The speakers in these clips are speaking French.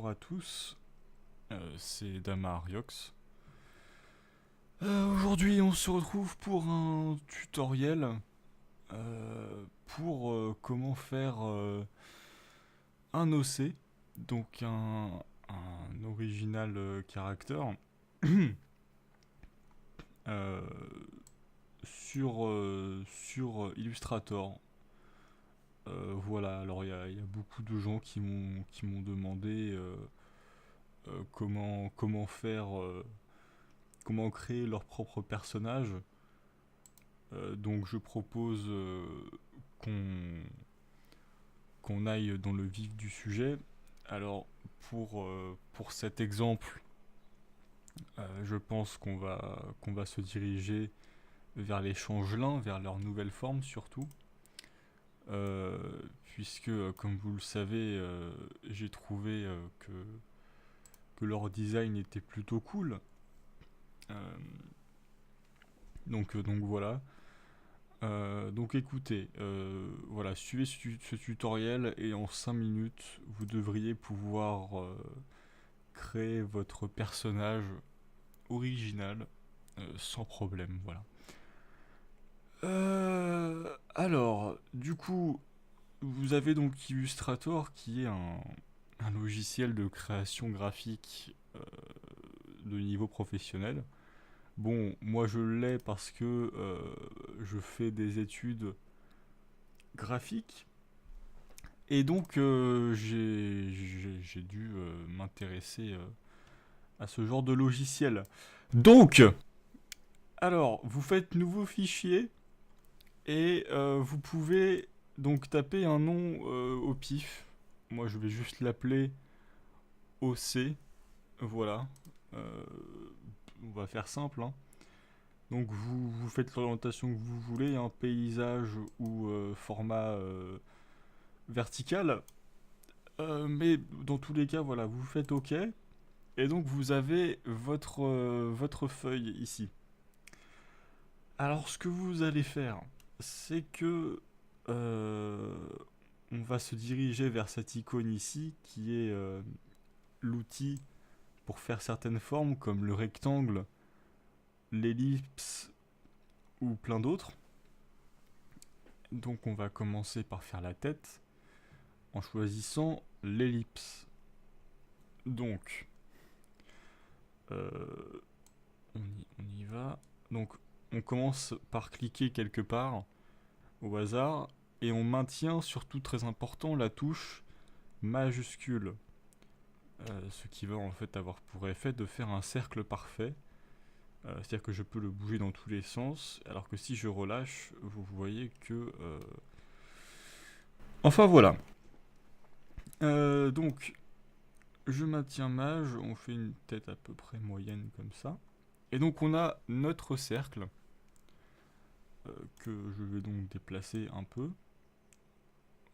bonjour à tous, c'est Dama Ariox. Aujourd'hui on se retrouve pour un tutoriel pour comment faire un OC, donc un original character euh, sur Illustrator. Voilà, alors il y a beaucoup de gens qui m'ont demandé comment faire, comment créer leur propre personnage. Donc je propose qu'on qu'on aille dans le vif du sujet. Alors pour cet exemple, je pense qu'on va se diriger vers les changelins, vers leur nouvelle forme surtout. Euh, Puisque, comme vous le savez, j'ai trouvé que leur design était plutôt cool. Euh, donc voilà. Donc écoutez, voilà, suivez ce tutoriel et en 5 minutes, vous devriez pouvoir créer votre personnage original sans problème, voilà. Alors, du coup, vous avez donc Illustrator qui est un logiciel de création graphique de niveau professionnel. Bon, moi je l'ai parce que je fais des études graphiques et donc j'ai dû m'intéresser à ce genre de logiciel. Donc, alors, vous faites nouveau fichier et vous pouvez donc taper un nom au pif. Moi je vais juste l'appeler OC. Voilà. Euh, on va faire simple, hein. Donc vous faites l'orientation que vous voulez, un paysage ou format vertical. Mais dans tous les cas, voilà, vous faites OK. Et donc vous avez votre feuille ici. Alors ce que vous allez faire, c'est que euh, on va se diriger vers cette icône ici qui est l'outil pour faire certaines formes comme le rectangle, l'ellipse ou plein d'autres. Donc on va commencer par faire la tête en choisissant l'ellipse. Donc euh, on y va. Donc on commence par cliquer quelque part au hasard et on maintient, surtout très important, la touche majuscule. Ce qui va en fait avoir pour effet de faire un cercle parfait. C'est-à-dire que je peux le bouger dans tous les sens, alors que si je relâche, vous voyez que... Enfin voilà. Donc, je maintiens mage, on fait une tête à peu près moyenne comme ça. Et donc on a notre cercle, que je vais donc déplacer un peu.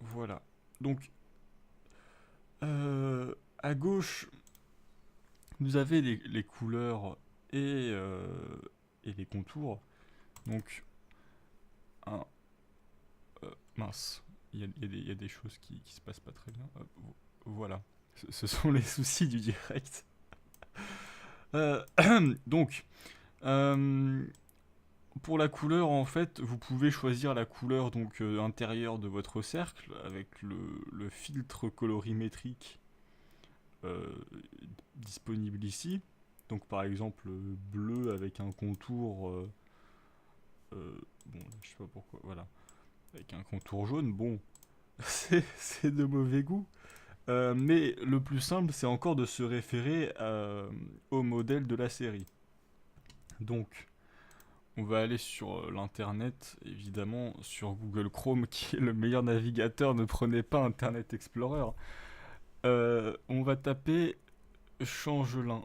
Voilà. Donc, à gauche, vous avez les couleurs et les contours. Donc, un, mince, il y a des choses qui se passent pas très bien. Voilà. Ce sont les soucis du direct. Euh, donc, euh, pour la couleur, en fait, vous pouvez choisir la couleur donc intérieure de votre cercle avec le filtre colorimétrique euh, disponible ici. Donc, par exemple, bleu avec un contour. Bon, je sais pas pourquoi. Voilà, avec un contour jaune. Bon, c'est de mauvais goût. Mais le plus simple, c'est encore de se référer au modèle de la série. Donc, on va aller sur l'internet, évidemment, sur Google Chrome, qui est le meilleur navigateur. Ne prenez pas Internet Explorer. On va taper Changelin.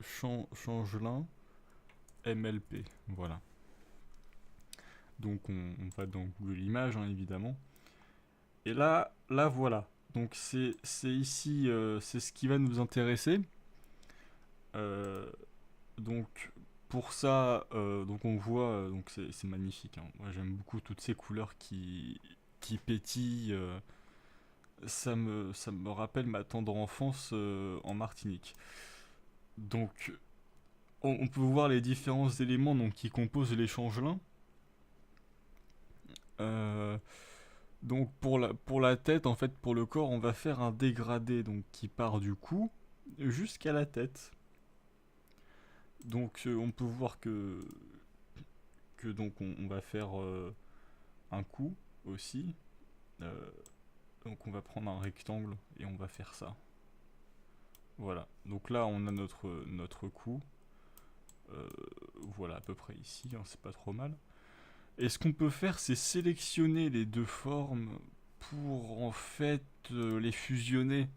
Changelin MLP. Voilà. Donc, on va dans Google Images, hein, évidemment. Et là voilà. Donc, c'est ici, c'est ce qui va nous intéresser. Euh, donc pour ça, donc on voit, donc c'est magnifique, hein. Moi j'aime beaucoup toutes ces couleurs qui pétillent, ça me rappelle ma tendre enfance en Martinique. Donc, on peut voir les différents éléments donc, qui composent les changelins. Euh, donc, pour la tête, en fait, pour le corps, on va faire un dégradé donc, qui part du cou jusqu'à la tête. Donc, on peut voir que donc, on va faire un cou aussi. Euh, donc, on va prendre un rectangle et on va faire ça. Voilà. Donc là, on a notre cou. Euh, voilà, à peu près ici, hein, c'est pas trop mal. Et ce qu'on peut faire, c'est sélectionner les deux formes pour en fait les fusionner.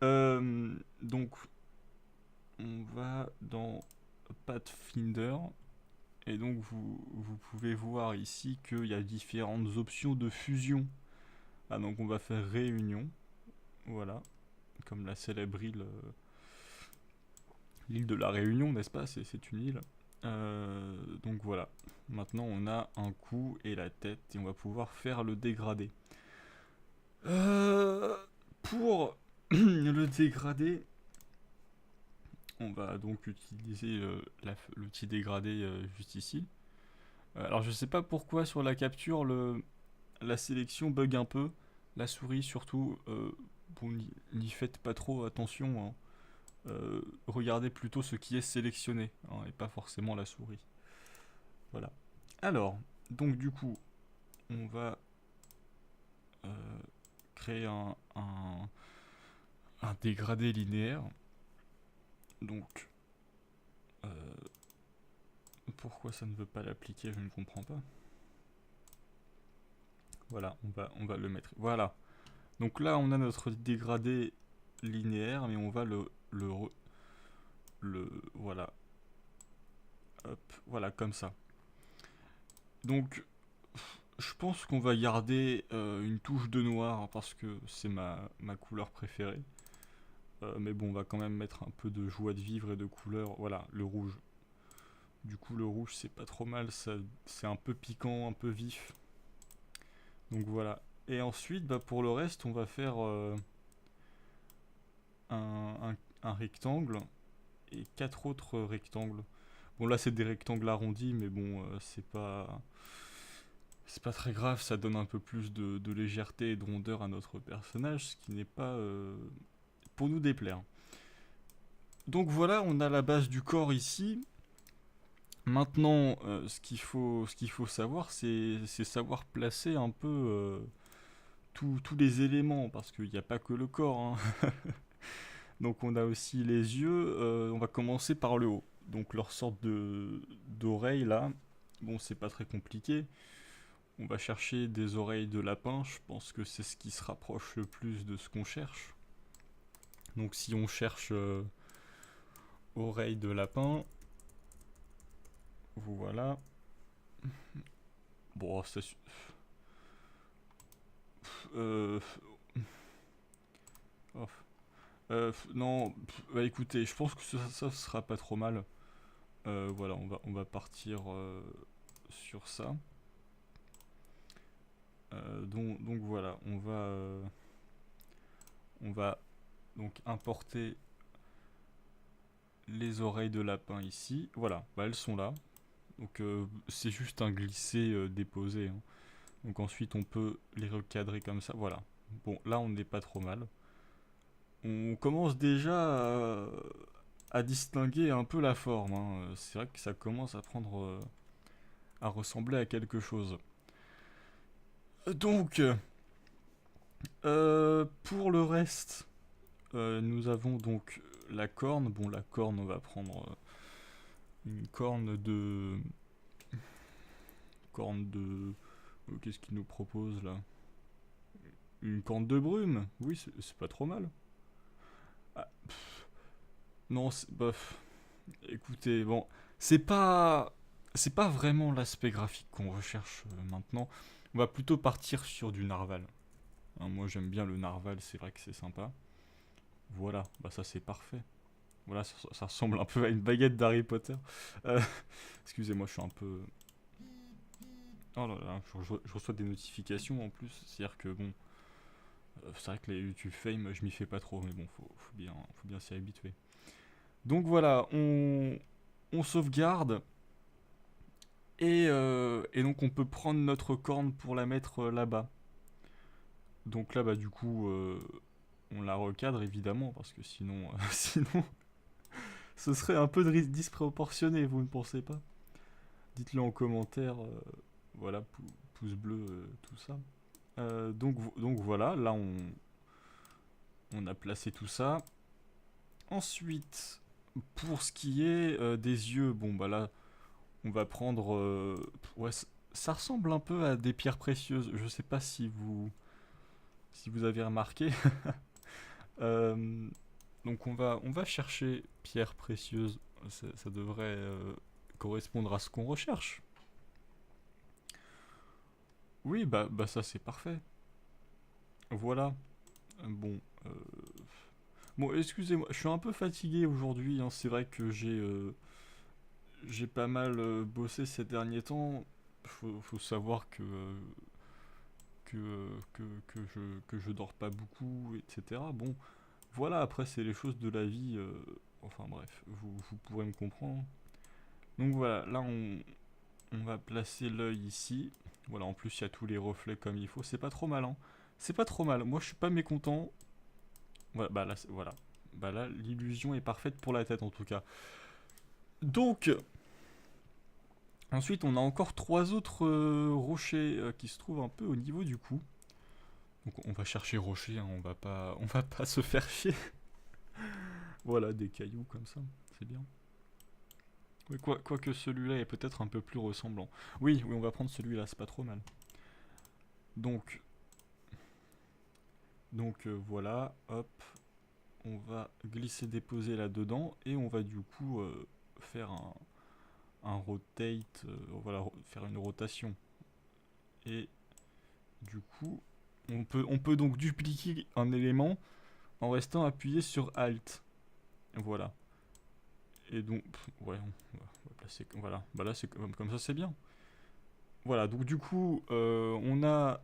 Euh, donc, on va dans Pathfinder. Et donc, vous pouvez voir ici qu'il y a différentes options de fusion. Ah, donc on va faire réunion. Voilà. Comme la célèbre île, l'île de la Réunion, n'est-ce pas? C'est une île. Donc voilà. Maintenant, on a un cou et la tête et on va pouvoir faire le dégradé. Euh, pour le dégradé, on va donc utiliser l'outil dégradé juste ici. Alors je sais pas pourquoi sur la capture la sélection bug un peu. La souris surtout, bon, n'y faites pas trop attention, hein. Regardez plutôt ce qui est sélectionné hein, et pas forcément la souris. Voilà. Alors, donc du coup, on va euh, créer un dégradé linéaire. Donc, euh, pourquoi ça ne veut pas l'appliquer, je ne comprends pas. Voilà, on va le mettre. Voilà. Donc là, on a notre dégradé linéaire, mais on va voilà. Hop, voilà, comme ça. Donc, je pense qu'on va garder une touche de noir parce que c'est ma couleur préférée. Mais bon, on va quand même mettre un peu de joie de vivre et de couleur. Voilà, le rouge. Du coup, le rouge, c'est pas trop mal. C'est un peu piquant, un peu vif. Donc voilà. Et ensuite, bah, pour le reste, on va faire un rectangle et quatre autres rectangles. Bon, là, c'est des rectangles arrondis, mais bon, c'est pas très grave. Ça donne un peu plus de légèreté et de rondeur à notre personnage, ce qui n'est pas pour nous déplaire. Donc voilà, on a la base du corps ici. Maintenant, ce qu'il faut savoir, c'est savoir placer un peu tous les éléments, parce qu'il n'y a pas que le corps, hein. Donc on a aussi les yeux. On va commencer par le haut. Donc leur sorte de d'oreille là. Bon, c'est pas très compliqué. On va chercher des oreilles de lapin. Je pense que c'est ce qui se rapproche le plus de ce qu'on cherche. Donc si on cherche oreilles de lapin, voilà. Bon, ça. Euh, oh, non, bah écoutez, je pense que ça sera pas trop mal. Voilà, on va partir sur ça. Donc voilà, on va donc importer les oreilles de lapin ici. Voilà, bah elles sont là. Donc c'est juste un glisser déposé, hein. Donc ensuite on peut les recadrer comme ça. Voilà. Bon, là on n'est pas trop mal. On commence déjà à distinguer un peu la forme, hein. C'est vrai que ça commence à prendre, à ressembler à quelque chose. Donc, pour le reste, nous avons donc la corne. Bon, la corne, on va prendre une corne de. Qu'est-ce qu'il nous propose là? Une corne de brume. Oui, c'est pas trop mal. Ah, non, bof. Écoutez, bon, c'est pas c'est pas vraiment l'aspect graphique qu'on recherche maintenant. On va plutôt partir sur du narval, hein. Moi, j'aime bien le narval, c'est vrai que c'est sympa. Voilà, bah ça c'est parfait. Voilà, ça ressemble un peu à une baguette d'Harry Potter. Euh, Excusez-moi, je suis un peu Oh là là, je reçois des notifications en plus. C'est-à-dire que bon, c'est vrai que les YouTube Fame, je m'y fais pas trop, mais bon, faut bien s'y habituer. Donc voilà, on sauvegarde et donc on peut prendre notre corne pour la mettre là-bas. Donc là, bah du coup, on la recadre évidemment parce que sinon, sinon, ce serait un peu disproportionné, vous ne pensez pas? Dites-le en commentaire. Voilà, pouce bleu, tout ça. Donc voilà, là on a placé tout ça. Ensuite, pour ce qui est des yeux, bon bah là, on va prendre... ouais, ça ressemble un peu à des pierres précieuses. Je sais pas si vous avez remarqué. Euh, donc on va chercher pierres précieuses. Ça devrait correspondre à ce qu'on recherche. Oui, bah ça c'est parfait. Voilà. Bon, euh, bon, excusez-moi, je suis un peu fatigué aujourd'hui, hein. C'est vrai que j'ai pas mal bossé ces derniers temps. Faut savoir que je dors pas beaucoup, etc. Bon, voilà, après, c'est les choses de la vie. Enfin bref, vous pourrez me comprendre. Donc voilà, là, on va placer l'œil ici. Voilà, en plus, il y a tous les reflets comme il faut. C'est pas trop mal, hein. C'est pas trop mal. Moi, je suis pas mécontent. Voilà, bah là, voilà. Bah là, l'illusion est parfaite pour la tête, en tout cas. Donc, ensuite, on a encore trois autres rochers qui se trouvent un peu au niveau du cou. Donc on va chercher rocher, hein, on va pas se faire chier. Voilà, des cailloux comme ça, c'est bien. Oui, quoique celui-là est peut-être un peu plus ressemblant. Oui, oui, on va prendre celui-là, c'est pas trop mal. Donc, voilà, hop, on va glisser, déposer là-dedans et on va du coup faire un rotate, voilà, faire une rotation. Et du coup, on peut donc dupliquer un élément en restant appuyé sur Alt. Voilà. Et donc, ouais, on va placer. Voilà, bah là, c'est comme ça, c'est bien. Voilà, donc du coup, on a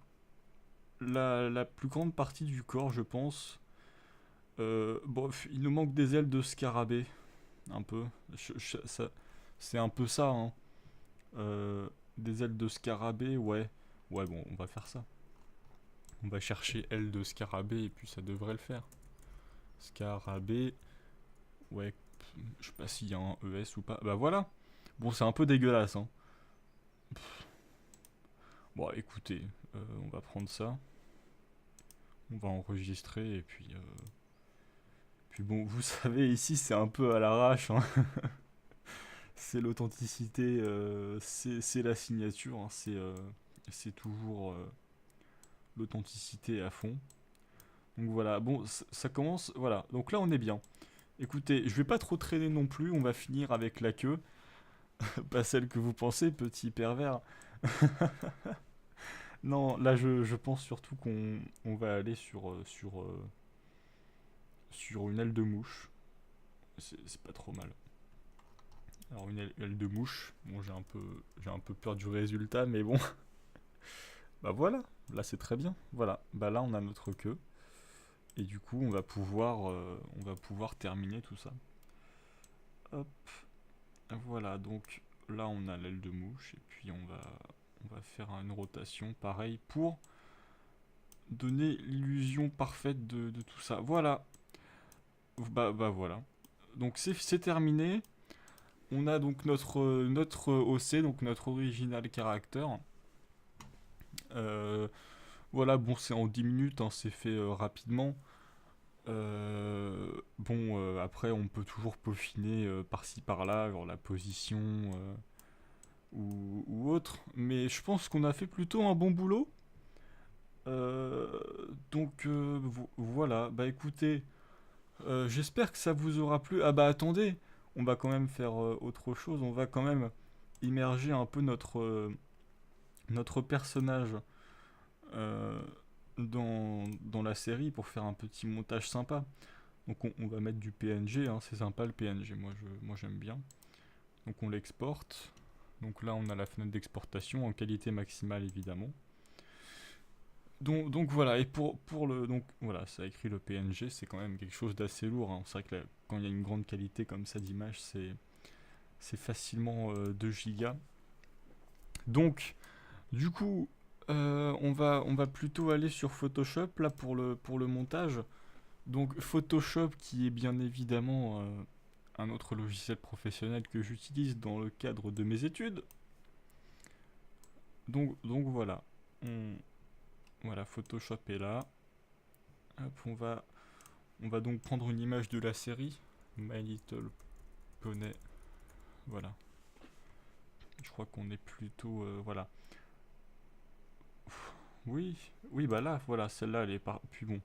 la plus grande partie du corps, je pense. Bon, il nous manque des ailes de scarabée, un peu. C'est un peu ça, hein. Des ailes de scarabée, ouais. Ouais, bon, on va faire ça. On va chercher ailes de scarabée et puis ça devrait le faire. Scarabée, ouais, je sais pas s'il y a un ES ou pas. Bah voilà. Bon, c'est un peu dégueulasse, hein. Bon, écoutez, on va prendre ça. On va enregistrer et puis bon, vous savez, ici c'est un peu à l'arrache, hein. C'est l'authenticité, c'est la signature, hein. C'est toujours l'authenticité à fond. Donc voilà, bon, ça commence, voilà. Donc là on est bien. Écoutez, je vais pas trop traîner non plus, on va finir avec la queue. Pas celle que vous pensez, petit pervers. Non, là je pense surtout qu'on va aller sur une aile de mouche. C'est pas trop mal. Alors une aile de mouche, bon j'ai un peu peur du résultat, mais bon, bah voilà, là c'est très bien. Voilà, bah là on a notre queue et du coup on va pouvoir terminer tout ça. Hop, voilà, donc là on a l'aile de mouche et puis on va faire une rotation pareil pour donner l'illusion parfaite de tout ça. Voilà, bah voilà. Donc c'est terminé. On a donc notre OC, donc notre original character. Euh, voilà, bon, c'est en 10 minutes, hein, c'est fait rapidement. Bon, après, on peut toujours peaufiner par-ci par-là, genre la position ou autre. Mais je pense qu'on a fait plutôt un bon boulot. Euh, voilà, bah écoutez, j'espère que ça vous aura plu. Ah bah attendez, on va quand même faire autre chose. On va quand même immerger un peu notre personnage euh, dans la série pour faire un petit montage sympa. Donc on va mettre du PNG, hein, c'est sympa le PNG, moi j'aime bien. Donc on l'exporte. Donc là, on a la fenêtre d'exportation en qualité maximale, évidemment. Donc voilà, et pour le... Donc voilà, ça a écrit le PNG, c'est quand même quelque chose d'assez lourd, hein. C'est vrai que quand il y a une grande qualité comme ça d'image, c'est facilement 2 gigas. Donc, du coup, on va plutôt aller sur Photoshop, là, pour le montage. Donc Photoshop, qui est bien évidemment un autre logiciel professionnel que j'utilise dans le cadre de mes études. Donc voilà. Voilà, Photoshop est là. Hop, on va donc prendre une image de la série My Little Pony. Voilà. Je crois qu'on est plutôt... voilà. Oui, oui, bah là, voilà, celle-là, elle est pas... Puis bon,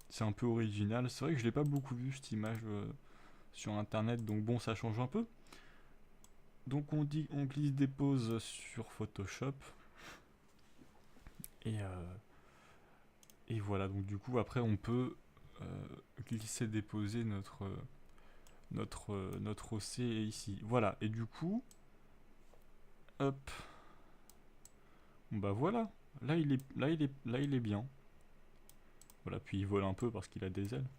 c'est un peu original. C'est vrai que je l'ai pas beaucoup vu, cette image, sur Internet. Donc bon, ça change un peu. Donc on glisse des poses sur Photoshop. Et voilà, donc du coup, après, on peut glisser, déposer notre OC ici. Voilà, et du coup, hop, bon bah voilà. Là, il est bien. Voilà, puis il vole un peu parce qu'il a des ailes.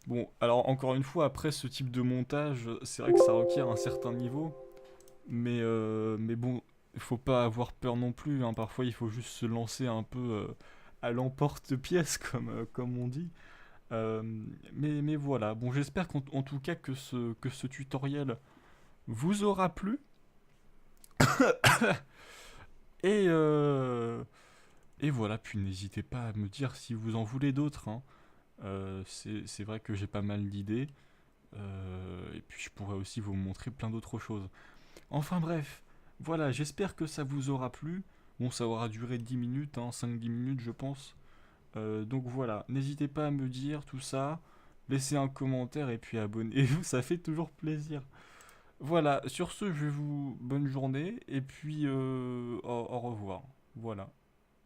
Bon, alors encore une fois, après ce type de montage, c'est vrai que ça requiert un certain niveau, mais bon, il faut pas avoir peur non plus, hein. Parfois, il faut juste se lancer un peu à l'emporte-pièce, comme on dit. Euh, mais voilà, bon, j'espère qu'en tout cas que ce tutoriel vous aura plu. Et, euh, et voilà, puis n'hésitez pas à me dire si vous en voulez d'autres, hein. C'est vrai que j'ai pas mal d'idées. Et puis je pourrais aussi vous montrer plein d'autres choses. Enfin bref, voilà, j'espère que ça vous aura plu. Bon, ça aura duré 10 minutes, hein, 5-10 minutes je pense. Donc voilà, n'hésitez pas à me dire tout ça. Laissez un commentaire et puis abonnez-vous, ça fait toujours plaisir. Voilà, sur ce, je vais vous... Bonne journée et puis au revoir. Voilà.